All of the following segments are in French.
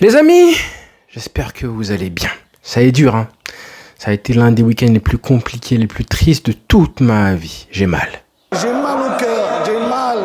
Les amis, j'espère que vous allez bien. Ça est dur, hein. Ça a été l'un des week-ends les plus compliqués, les plus tristes de toute ma vie. J'ai mal. J'ai mal au cœur, j'ai mal,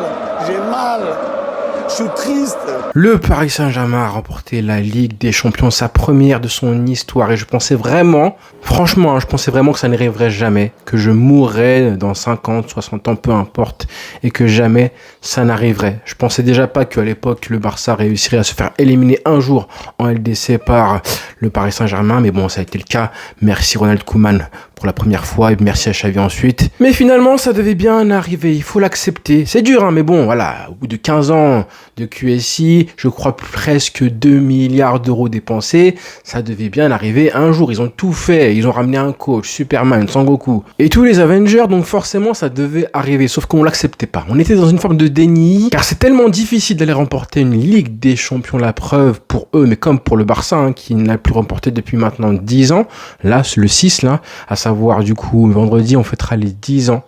je suis triste. Le Paris Saint-Germain a remporté la Ligue des Champions, sa première de son histoire. Et je pensais vraiment, franchement, je pensais vraiment que ça n'arriverait jamais, que je mourrais dans 50, 60 ans, peu importe, et que jamais ça n'arriverait. Je pensais déjà pas qu'à l'époque, le Barça réussirait à se faire éliminer un jour en LDC par le Paris Saint-Germain, mais bon, ça a été le cas. Merci Ronald Koeman pour la première fois et merci à Xavi ensuite. Mais finalement, ça devait bien arriver, il faut l'accepter. C'est dur, hein, mais bon, voilà, au bout de 15 ans de QSI, je crois presque 2 milliards d'euros dépensés, ça devait bien arriver un jour. Ils ont tout fait, ils ont ramené un coach, Superman, Sangoku, et tous les Avengers, donc forcément, ça devait arriver, sauf qu'on l'acceptait pas. On était dans une forme de déni, car c'est tellement difficile d'aller remporter une Ligue des Champions, la preuve pour eux, mais comme pour le Barça, hein, qui n'a plus remporté depuis maintenant 10 ans, là, le 6, là, à savoir, du coup, vendredi, on fêtera les 10 ans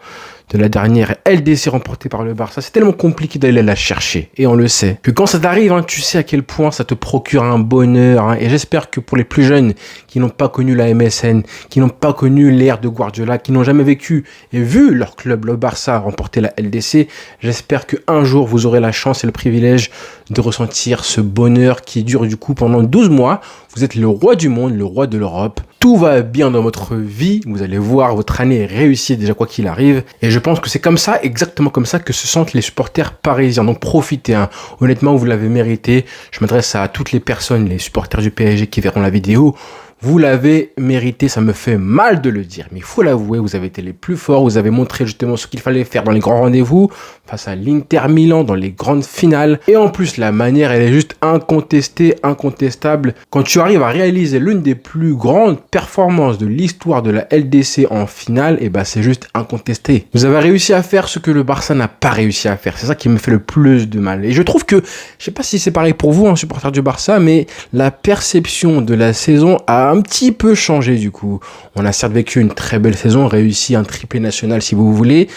de la dernière LDC remportée par le Barça. C'est tellement compliqué d'aller la chercher. Et on le sait. Que quand ça t'arrive, hein, tu sais à quel point ça te procure un bonheur. Hein. Et j'espère que pour les plus jeunes qui n'ont pas connu la MSN, qui n'ont pas connu l'ère de Guardiola, qui n'ont jamais vécu et vu leur club, le Barça, remporter la LDC, j'espère qu'un jour vous aurez la chance et le privilège de ressentir ce bonheur qui dure du coup pendant 12 mois. Vous êtes le roi du monde, le roi de l'Europe. Tout va bien dans votre vie. Vous allez voir, votre année est réussie déjà quoi qu'il arrive. Et je pense que c'est comme ça, exactement comme ça que se sentent les supporters parisiens. Donc profitez, hein. Honnêtement, vous l'avez mérité. Je m'adresse à toutes les personnes, les supporters du PSG qui verront la vidéo. Vous l'avez mérité, ça me fait mal de le dire, mais il faut l'avouer, vous avez été les plus forts, vous avez montré justement ce qu'il fallait faire dans les grands rendez-vous, face à l'Inter Milan, dans les grandes finales, et en plus la manière, elle est juste incontestée, incontestable. Quand tu arrives à réaliser l'une des plus grandes performances de l'histoire de la LDC en finale, et ben c'est juste incontesté. Vous avez réussi à faire ce que le Barça n'a pas réussi à faire, c'est ça qui me fait le plus de mal. Et je trouve que, je sais pas si c'est pareil pour vous, un supporter du Barça, mais la perception de la saison a un petit peu changé du coup. On a certes vécu une très belle saison, réussi un triplé national si vous voulez,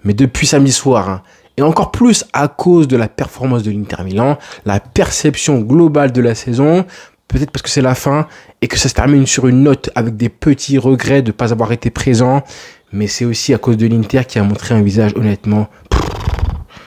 mais depuis samedi soir, hein, et encore plus à cause de la performance de l'Inter Milan, la perception globale de la saison, peut-être parce que c'est la fin et que ça se termine sur une note avec des petits regrets de ne pas avoir été présent, mais c'est aussi à cause de l'Inter qui a montré un visage honnêtement.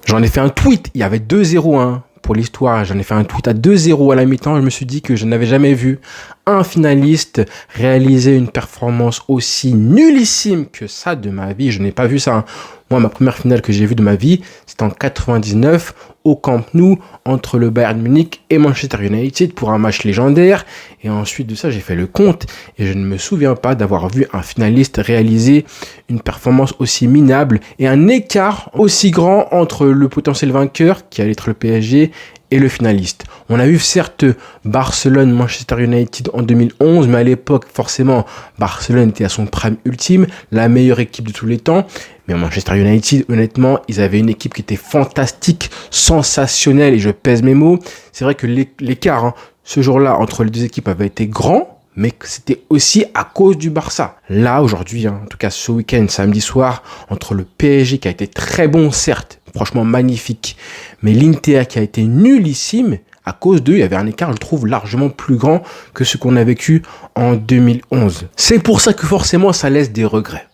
J'en ai fait un tweet, il y avait 2-0, hein. Pour l'histoire, j'en ai fait un tweet à 2-0 à la mi-temps. Je me suis dit que je n'avais jamais vu un finaliste réaliser une performance aussi nullissime que ça de ma vie. Je n'ai pas vu ça, hein. Moi, ma première finale que j'ai vue de ma vie, c'était en 99 au Camp Nou entre le Bayern Munich et Manchester United pour un match légendaire. Et ensuite de ça, j'ai fait le compte et je ne me souviens pas d'avoir vu un finaliste réaliser une performance aussi minable et un écart aussi grand entre le potentiel vainqueur qui allait être le PSG et le finaliste. On a vu certes Barcelone-Manchester United en 2011, mais à l'époque, forcément, Barcelone était à son prime ultime, la meilleure équipe de tous les temps. Mais Manchester United, honnêtement, ils avaient une équipe qui était fantastique, sensationnelle, et je pèse mes mots. C'est vrai que l'écart, hein, ce jour-là, entre les deux équipes avait été grand, mais c'était aussi à cause du Barça. Là, aujourd'hui, hein, en tout cas ce week-end, samedi soir, entre le PSG qui a été très bon, certes, franchement magnifique, mais l'Inter qui a été nullissime, à cause d'eux, il y avait un écart, je trouve, largement plus grand que ce qu'on a vécu en 2011. C'est pour ça que forcément, ça laisse des regrets.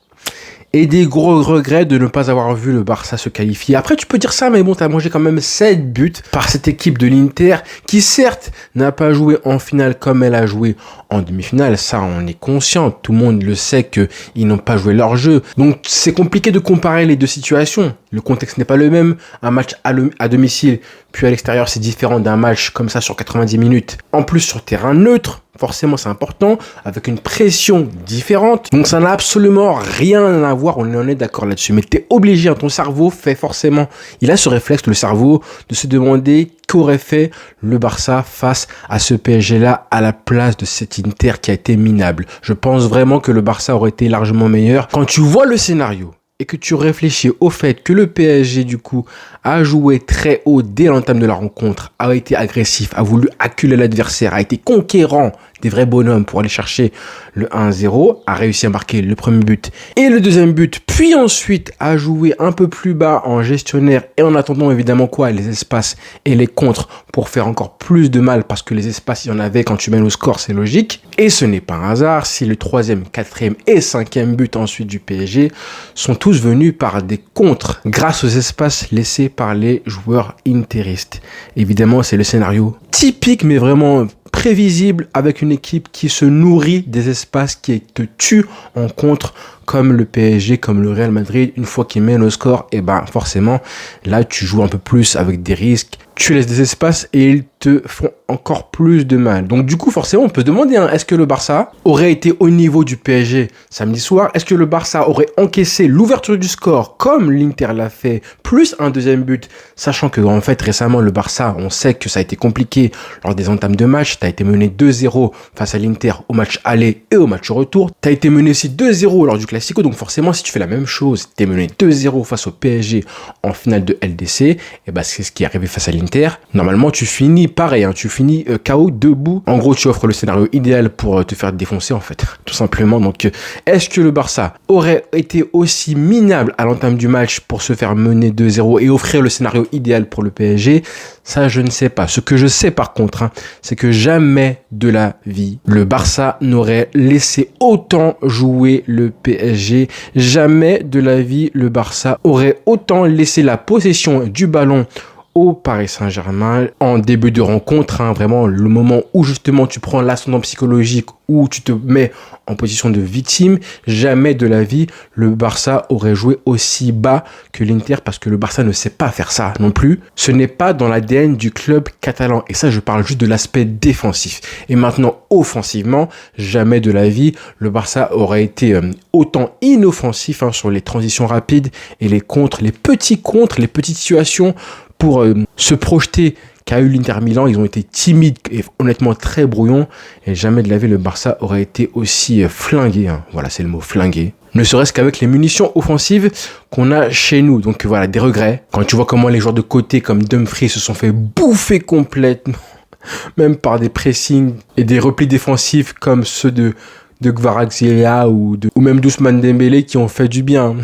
Et des gros regrets de ne pas avoir vu le Barça se qualifier. Après, tu peux dire ça, mais bon, t'as mangé quand même 7 buts par cette équipe de l'Inter, qui certes n'a pas joué en finale comme elle a joué en demi-finale. Ça, on est conscient. Tout le monde le sait qu'ils n'ont pas joué leur jeu. Donc, c'est compliqué de comparer les deux situations. Le contexte n'est pas le même. Un match à domicile, puis à l'extérieur, c'est différent d'un match comme ça sur 90 minutes. En plus, sur terrain neutre. Forcément, c'est important, avec une pression différente. Donc, ça n'a absolument rien à voir, on en est d'accord là-dessus. Mais t'es obligé, hein, ton cerveau fait forcément, il a ce réflexe, le cerveau, de se demander qu'aurait fait le Barça face à ce PSG-là à la place de cet Inter qui a été minable. Je pense vraiment que le Barça aurait été largement meilleur. Quand tu vois le scénario, et que tu réfléchis au fait que le PSG, du coup, a joué très haut dès l'entame de la rencontre, a été agressif, a voulu acculer l'adversaire, a été conquérant des vrais bonhommes pour aller chercher le 1-0, a réussi à marquer le premier but et le deuxième but, puis ensuite a joué un peu plus bas en gestionnaire et en attendant évidemment les espaces et les contres pour faire encore plus de mal parce que les espaces, il y en avait quand tu mènes au score, c'est logique. Et ce n'est pas un hasard si le troisième, quatrième et cinquième but ensuite du PSG sont tous venus par des contres grâce aux espaces laissés par les joueurs interistes. Évidemment, c'est le scénario typique mais vraiment prévisible avec une équipe qui se nourrit des espaces, qui te tue en contre comme le PSG, comme le Real Madrid. Une fois qu'ils mènent au score, et ben forcément, là tu joues un peu plus avec des risques, tu laisses des espaces et ils te font encore plus de mal. Donc du coup, forcément, on peut se demander, est-ce que le Barça aurait été au niveau du PSG samedi soir? Est-ce que le Barça aurait encaissé l'ouverture du score comme l'Inter l'a fait, plus un deuxième but, sachant que en fait récemment le Barça, on sait que ça a été compliqué lors des entames de match. T'as été mené 2-0 face à l'Inter au match aller et au match retour. T'as été mené aussi 2-0 lors du Classico, donc forcément si tu fais la même chose, t'es mené 2-0 face au PSG en finale de LDC, et ben c'est ce qui est arrivé face à l'Inter. Normalement tu finis pareil, tu finis KO debout. En gros tu offres le scénario idéal pour te faire défoncer en fait, tout simplement. Donc est-ce que le Barça aurait été aussi minable à l'entame du match pour se faire mener 2-0 et offrir le scénario idéal pour le PSG? Ça, je ne sais pas. Ce que je sais par contre, c'est que jamais de la vie, le Barça n'aurait laissé autant jouer le PSG. Jamais de la vie, le Barça aurait autant laissé la possession du ballon au Paris Saint-Germain en début de rencontre, vraiment le moment où justement tu prends l'ascendant psychologique, où tu te mets en position de victime. Jamais de la vie le Barça aurait joué aussi bas que l'Inter, parce que le Barça ne sait pas faire ça non plus. Ce n'est pas dans l'ADN du club catalan, et ça je parle juste de l'aspect défensif. Et maintenant offensivement, jamais de la vie le Barça aurait été autant inoffensif sur les transitions rapides et les contres, les petites situations pour se projeter qu'a eu l'Inter Milan. Ils ont été timides et honnêtement très brouillons, et jamais de la vie le Barça aurait été aussi flingué. Voilà, c'est le mot, flingué. Ne serait-ce qu'avec les munitions offensives qu'on a chez nous. Donc voilà, des regrets. Quand tu vois comment les joueurs de côté comme Dumfries se sont fait bouffer complètement, même par des pressings et des replis défensifs comme ceux de Kvaratskhelia ou même d'Ousmane Dembélé, qui ont fait du bien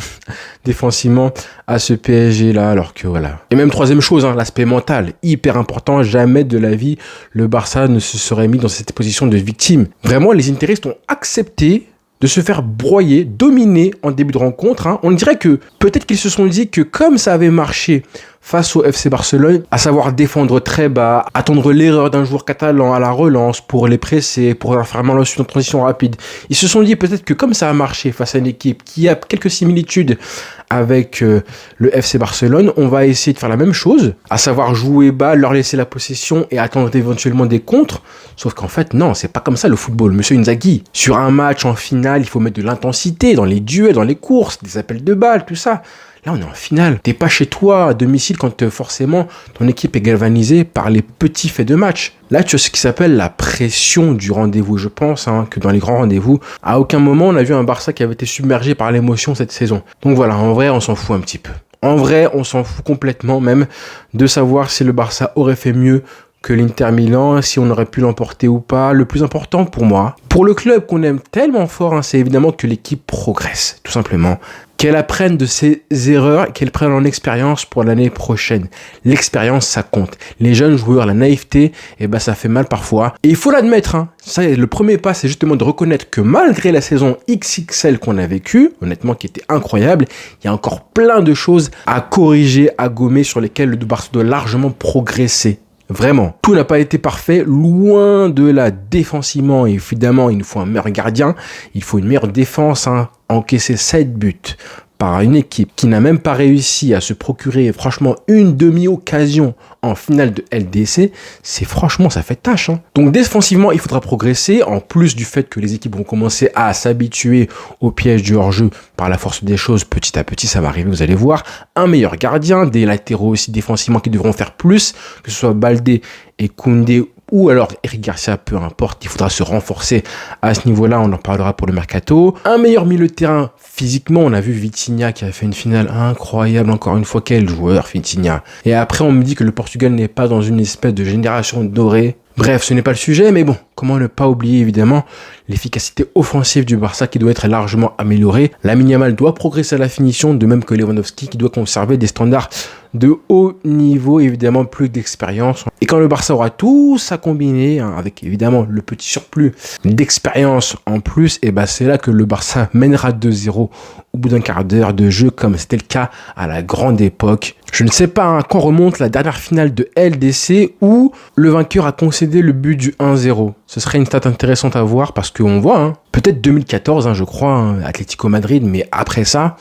défensivement à ce PSG là, alors que voilà. Et même troisième chose, l'aspect mental, hyper important. Jamais de la vie le Barça ne se serait mis dans cette position de victime. Vraiment, les interistes ont accepté de se faire broyer, dominer en début de rencontre. On dirait que peut-être qu'ils se sont dit que comme ça avait marché face au FC Barcelone, à savoir défendre très bas, attendre l'erreur d'un joueur catalan à la relance pour les presser, pour leur faire mal ensuite en transition rapide. Ils se sont dit peut-être que comme ça a marché face à une équipe qui a quelques similitudes avec le FC Barcelone, on va essayer de faire la même chose, à savoir jouer bas, leur laisser la possession et attendre éventuellement des contres. Sauf qu'en fait, non, c'est pas comme ça le football. Monsieur Inzaghi, sur un match en finale, il faut mettre de l'intensité dans les duels, dans les courses, des appels de balles, tout ça. Là, on est en finale. T'es pas chez toi, à domicile, quand forcément ton équipe est galvanisée par les petits faits de match. Là, tu as ce qui s'appelle la pression du rendez-vous. Je pense que dans les grands rendez-vous, à aucun moment on a vu un Barça qui avait été submergé par l'émotion cette saison. Donc voilà, en vrai, on s'en fout un petit peu. En vrai, on s'en fout complètement même de savoir si le Barça aurait fait mieux que l'Inter Milan, si on aurait pu l'emporter ou pas. Le plus important pour moi, pour le club qu'on aime tellement fort, c'est évidemment que l'équipe progresse, tout simplement. Qu'elle apprenne de ses erreurs, qu'elle prenne en expérience pour l'année prochaine. L'expérience, ça compte. Les jeunes joueurs, la naïveté, ça fait mal parfois. Et il faut l'admettre, ça, le premier pas, c'est justement de reconnaître que malgré la saison XXL qu'on a vécue, honnêtement, qui était incroyable, il y a encore plein de choses à corriger, à gommer, sur lesquelles le Barça doit largement progresser. Vraiment, tout n'a pas été parfait, loin de là. Défensivement, évidemment, il nous faut un meilleur gardien, il faut une meilleure défense, encaisser 7 buts par une équipe qui n'a même pas réussi à se procurer franchement une demi-occasion en finale de LDC, ça fait tâche. Donc défensivement, il faudra progresser, en plus du fait que les équipes vont commencer à s'habituer au piège du hors-jeu par la force des choses. Petit à petit, ça va arriver, vous allez voir. Un meilleur gardien, des latéraux aussi défensivement qui devront faire plus, que ce soit Baldé et Koundé ou alors Eric Garcia, peu importe, il faudra se renforcer à ce niveau-là, on en parlera pour le mercato. Un meilleur milieu de terrain, physiquement, on a vu Vitinha qui a fait une finale incroyable, encore une fois, quel joueur Vitinha. Et après, on me dit que le Portugal n'est pas dans une espèce de génération dorée. Bref, ce n'est pas le sujet, mais bon, comment ne pas oublier évidemment l'efficacité offensive du Barça qui doit être largement améliorée. Lamine Yamal doit progresser à la finition, de même que Lewandowski qui doit conserver des standards de haut niveau, évidemment plus d'expérience. Et quand le Barça aura tout ça combiné, avec évidemment le petit surplus d'expérience en plus, et c'est là que le Barça mènera 2-0 au bout d'un quart d'heure de jeu, comme c'était le cas à la grande époque. Je ne sais pas quand remonte la dernière finale de LDC où le vainqueur a concédé le but du 1-0. Ce serait une stat intéressante à voir parce qu'on voit, peut-être 2014, je crois, Atlético Madrid, mais après ça,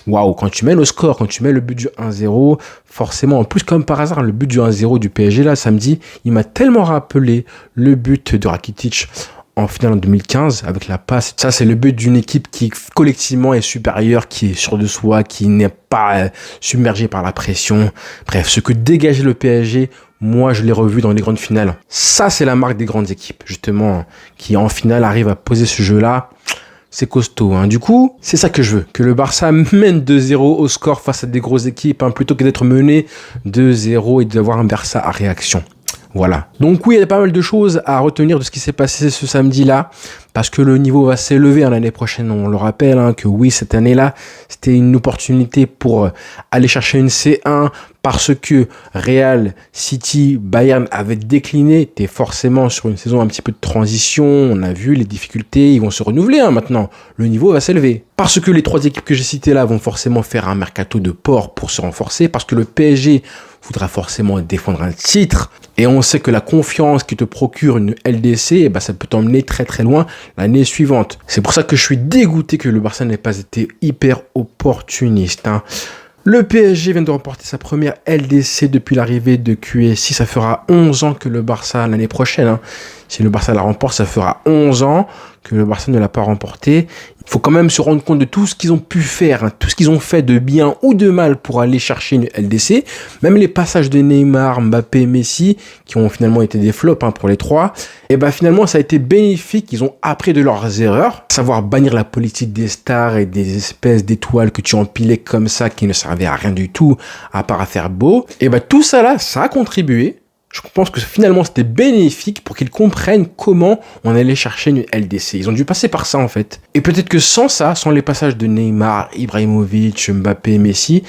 waouh, quand tu mets le score, quand tu mets le but du 1-0, forcément, en plus comme par hasard, le but du 1-0 du PSG là, samedi, il m'a tellement rappelé le but de Rakitic en finale en 2015 avec la passe. Ça, c'est le but d'une équipe qui collectivement est supérieure, qui est sûre de soi, qui n'est pas submergée par la pression. Bref, ce que dégageait le PSG, moi, je l'ai revu dans les grandes finales. Ça, c'est la marque des grandes équipes, justement, qui en finale arrivent à poser ce jeu-là. C'est costaud. Du coup, c'est ça que je veux. Que le Barça mène 2-0 au score face à des grosses équipes, plutôt que d'être mené 2-0 et d'avoir un Barça à réaction. Voilà. Donc oui, il y a pas mal de choses à retenir de ce qui s'est passé ce samedi-là, parce que le niveau va s'élever l'année prochaine. On le rappelle, que oui, cette année-là, c'était une opportunité pour aller chercher une C1, parce que Real, City, Bayern avaient décliné. T'es forcément sur une saison un petit peu de transition. On a vu les difficultés, ils vont se renouveler maintenant. Le niveau va s'élever. Parce que les trois équipes que j'ai citées là vont forcément faire un mercato de port pour se renforcer, parce que le PSG voudra forcément défendre un titre. Et on sait que la confiance qui te procure une LDC, ça peut t'emmener très très loin l'année suivante. C'est pour ça que je suis dégoûté que le Barça n'ait pas été hyper opportuniste. Le PSG vient de remporter sa première LDC depuis l'arrivée de QSI. Ça fera 11 ans que le Barça, l'année prochaine, si le Barça la remporte, ça fera 11 ans que le Barça ne l'a pas remporté. Il faut quand même se rendre compte de tout ce qu'ils ont pu faire, tout ce qu'ils ont fait de bien ou de mal pour aller chercher une LDC. Même les passages de Neymar, Mbappé, Messi, qui ont finalement été des flops pour les trois, finalement ça a été bénéfique. Ils ont appris de leurs erreurs, savoir bannir la politique des stars et des espèces d'étoiles que tu empilais comme ça, qui ne servaient à rien du tout, à part à faire beau. Tout ça là, ça a contribué. Je pense que finalement c'était bénéfique pour qu'ils comprennent comment on allait chercher une LDC. Ils ont dû passer par ça en fait. Et peut-être que sans ça, sans les passages de Neymar, Ibrahimovic, Mbappé, Messi,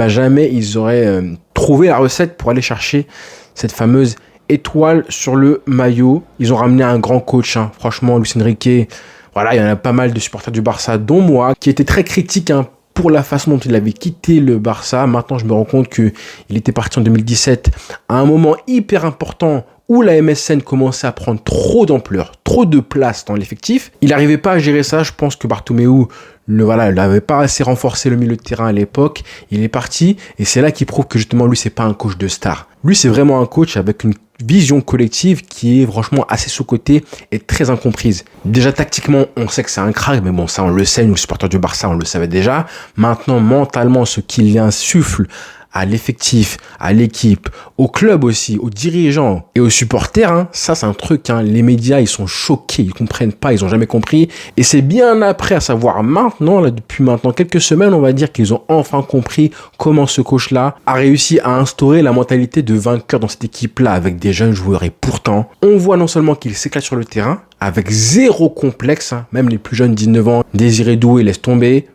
jamais ils auraient trouvé la recette pour aller chercher cette fameuse étoile sur le maillot. Ils ont ramené un grand coach, franchement, Luis Enrique. Voilà, il y en a pas mal de supporters du Barça, dont moi, qui étaient très critiques pour la façon dont il avait quitté le Barça. Maintenant, je me rends compte qu'il était parti en 2017 à un moment hyper important où la MSN commençait à prendre trop d'ampleur, trop de place dans l'effectif. Il n'arrivait pas à gérer ça. Je pense que Bartomeu, il n'avait pas assez renforcé le milieu de terrain à l'époque. Il est parti et c'est là qu'il prouve que justement, lui, c'est pas un coach de star. Lui, c'est vraiment un coach avec une vision collective qui est franchement assez sous-cotée et très incomprise. Déjà, tactiquement, on sait que c'est un crack, mais bon, ça, on le sait, nous, les supporters du Barça, on le savait déjà. Maintenant, mentalement, ce qu'il insuffle à l'effectif, à l'équipe, au club aussi, aux dirigeants et aux supporters, ça c'est un truc, les médias ils sont choqués, ils comprennent pas, ils ont jamais compris et c'est bien après, à savoir maintenant, depuis maintenant quelques semaines on va dire qu'ils ont enfin compris comment ce coach là a réussi à instaurer la mentalité de vainqueur dans cette équipe là avec des jeunes joueurs et pourtant on voit non seulement qu'il s'éclate sur le terrain avec zéro complexe, même les plus jeunes 19 ans, Désiré Doué laisse tomber.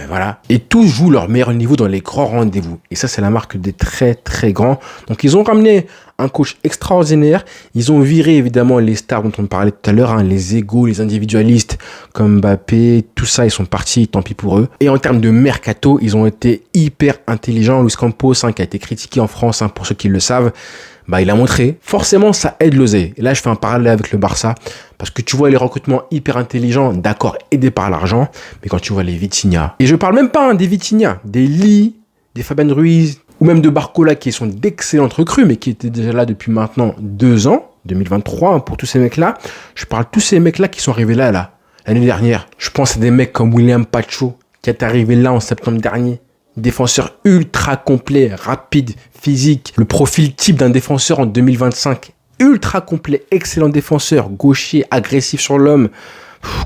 Voilà. Et tous jouent leur meilleur niveau dans les grands rendez-vous. Et ça, c'est la marque des très, très grands. Donc, ils ont ramené un coach extraordinaire. Ils ont viré, évidemment, les stars dont on parlait tout à l'heure, les égos, les individualistes comme Mbappé, tout ça, ils sont partis, tant pis pour eux. Et en termes de mercato, ils ont été hyper intelligents. Luis Campos, qui a été critiqué en France, pour ceux qui le savent, il a montré. Forcément, ça aide l'oseille. Et là, je fais un parallèle avec le Barça. Parce que tu vois les recrutements hyper intelligents, d'accord, aidés par l'argent. Mais quand tu vois les Vitinha, et je parle même pas des Vitinha, des Lee, des Fabian Ruiz, ou même de Barcola, qui sont d'excellentes recrues, mais qui étaient déjà là depuis maintenant 2 ans, 2023, pour tous ces mecs-là. Je parle de tous ces mecs-là qui sont arrivés là, l'année dernière. Je pense à des mecs comme William Pacho, qui est arrivé là en septembre dernier. Défenseur ultra complet, rapide, physique, le profil type d'un défenseur en 2025. Ultra complet, excellent défenseur, gaucher, agressif sur l'homme.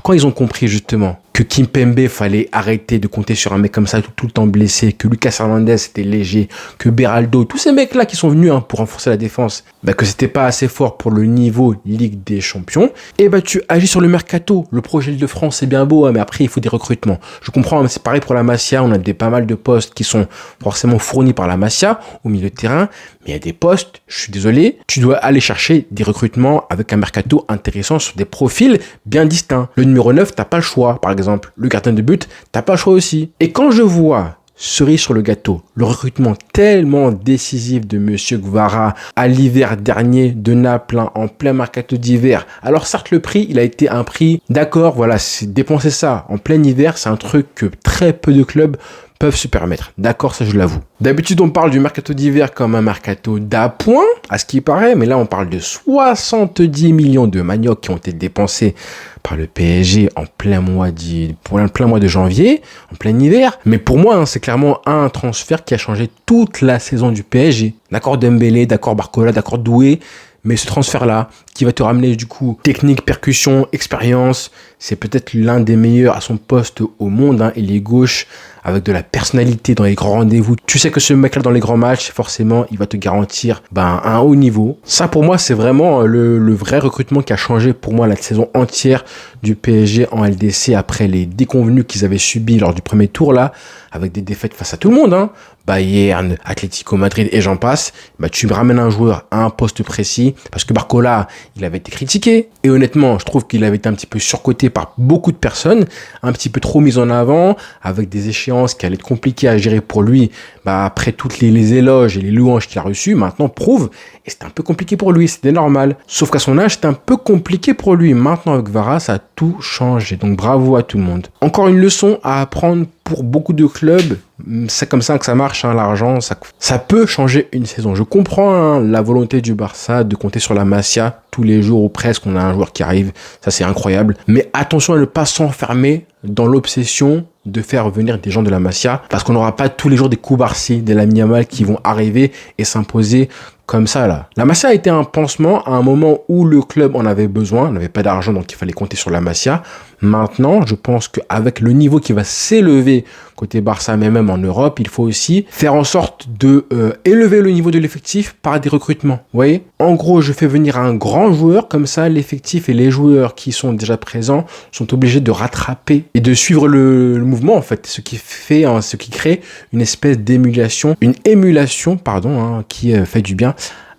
Quand ils ont compris justement que Kimpembe fallait arrêter de compter sur un mec comme ça tout le temps blessé, que Lucas Hernandez était léger, que Beraldo, tous ces mecs-là qui sont venus pour renforcer la défense, que c'était pas assez fort pour le niveau Ligue des Champions, et tu agis sur le mercato. Le projet de France c'est bien beau, mais après il faut des recrutements. Je comprends, mais c'est pareil pour la Masia, on a pas mal de postes qui sont forcément fournis par la Masia au milieu de terrain, mais il y a des postes, je suis désolé, tu dois aller chercher des recrutements avec un mercato intéressant sur des profils bien distincts. Le numéro 9, t'as pas le choix, par exemple. Le gardien de but, t'as pas le choix aussi. Et quand je vois, cerise sur le gâteau, le recrutement tellement décisif de Monsieur Guevara à l'hiver dernier de Naples, en plein mercato d'hiver. Alors certes, le prix, il a été un prix, d'accord, voilà, c'est dépenser ça en plein hiver, c'est un truc que très peu de clubs peuvent se permettre. D'accord, ça je l'avoue. D'habitude, on parle du mercato d'hiver comme un mercato d'appoint, à ce qui paraît, mais là, on parle de 70 millions de manioc qui ont été dépensés par le PSG en plein mois de janvier, en plein hiver. Mais pour moi, c'est clairement un transfert qui a changé toute la saison du PSG. D'accord Dembélé, d'accord Barcola, d'accord Doué, mais ce transfert-là, qui va te ramener du coup technique, percussion, expérience, c'est peut-être l'un des meilleurs à son poste au monde, il est gauche, avec de la personnalité dans les grands rendez-vous. Tu sais que ce mec-là dans les grands matchs, forcément, il va te garantir un haut niveau. Ça, pour moi, c'est vraiment le vrai recrutement qui a changé pour moi la saison entière du PSG en LDC après les déconvenus qu'ils avaient subis lors du premier tour là, avec des défaites face à tout le monde, Bayern, Atlético Madrid et j'en passe. Tu me ramènes un joueur à un poste précis parce que Barcola, il avait été critiqué et honnêtement, je trouve qu'il avait été un petit peu surcoté par beaucoup de personnes, un petit peu trop mis en avant, avec des échéances qui allaient être compliquées à gérer pour lui. Après toutes les éloges et les louanges qu'il a reçues, maintenant prouve, et c'était un peu compliqué pour lui, c'était normal. Sauf qu'à son âge, c'était un peu compliqué pour lui. Maintenant avec Vara, ça a tout changé. Donc bravo à tout le monde. Encore une leçon à apprendre pour beaucoup de clubs. C'est comme ça que ça marche, l'argent, ça peut changer une saison. Je comprends la volonté du Barça de compter sur la Masia tous les jours ou presque. On a un joueur qui arrive, ça c'est incroyable. Mais attention à ne pas s'enfermer dans l'obsession de faire venir des gens de la Masia, parce qu'on n'aura pas tous les jours des Koubarsi, des Lamine Yamal qui vont arriver et s'imposer comme ça là. La Masia a été un pansement à un moment où le club en avait besoin, on n'avait pas d'argent donc il fallait compter sur la Masia. Maintenant, je pense qu'avec le niveau qui va s'élever côté Barça, mais même en Europe, il faut aussi faire en sorte de élever le niveau de l'effectif par des recrutements. Vous voyez ? En gros, je fais venir un grand joueur, comme ça l'effectif et les joueurs qui sont déjà présents sont obligés de rattraper et de suivre le mouvement en fait, ce qui crée une espèce d'émulation, qui fait du bien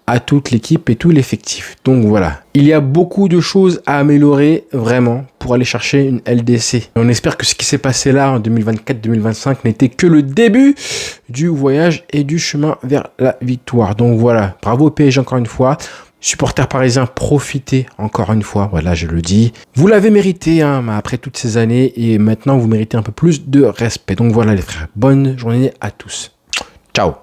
à toute l'équipe et tout l'effectif. Donc voilà, il y a beaucoup de choses à améliorer vraiment pour aller chercher une LDC. Et on espère que ce qui s'est passé là en 2024-2025 n'était que le début du voyage et du chemin vers la victoire. Donc voilà, bravo au PSG encore une fois. Supporters parisiens, profitez encore une fois, voilà, je le dis. Vous l'avez mérité, après toutes ces années, et maintenant vous méritez un peu plus de respect. Donc voilà les frères, bonne journée à tous. Ciao.